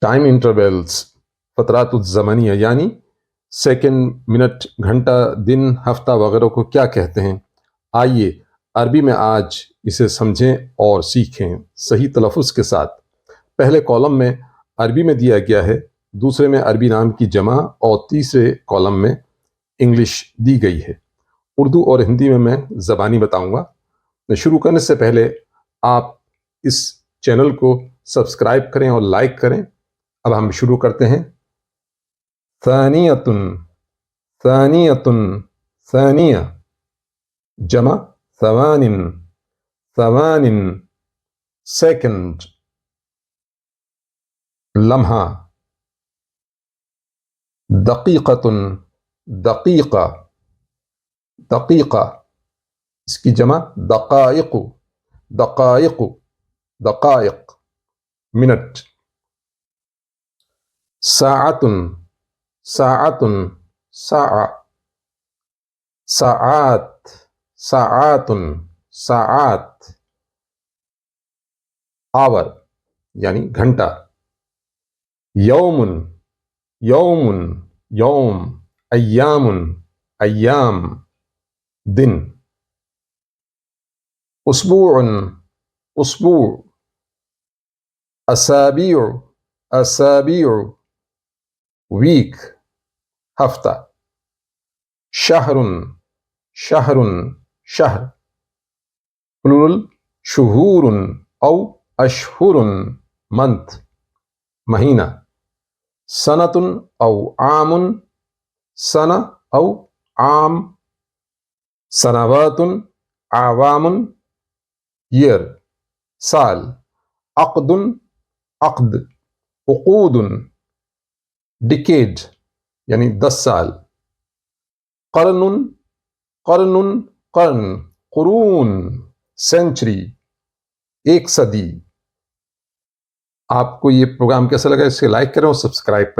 Time intervals فترات الزمنیہ یعنی second, minute, گھنٹہ، دن، ہفتہ وغیرہ کو کیا کہتے ہیں؟ آئیے عربی میں آج اسے سمجھیں اور سیکھیں صحیح تلفظ کے ساتھ۔ پہلے کالم میں عربی میں دیا گیا ہے، دوسرے میں عربی نام کی جمع اور تیسرے کالم میں انگلش دی گئی ہے۔ اردو اور ہندی میں زبانی بتاؤں گا۔ شروع کرنے سے پہلے آپ اس چینل کو سبسکرائب کریں اور لائک کریں۔ اب ہم شروع کرتے ہیں۔ ثانیۃ، ثانیۃ، ثانیہ، جمع ثوان، ثوان، سیکنڈ، لمحہ، دقیقۃ، دقیقہ، دقیقہ، اس کی جمع دقائق، دقائق، دقائق، منٹ، ساعۃ، ساعۃ، ساعہ، ساعات، ساعات، ساعات، آور یعنی گھنٹہ، یوم، یوم، یوم، ایام، ایام، دن، اسبوع، اسبوع، اسابیع، اسابیع، ویک، ہفتہ، شہر، شہر، شہر، پلورل شہور او اشہر، منتھ، مہینہ، سنۃ او عام، سنہ او عام، سنوات، اعوام، ایئر، سال، عقد، عقد، عقود، ڈیکیڈ یعنی 10 سال، قرن، قرن، قرن، قرون، سینچری، 1 صدی۔ آپ کو یہ پروگرام کیسا لگا؟ اسے لائک کریں اور سبسکرائب کریں۔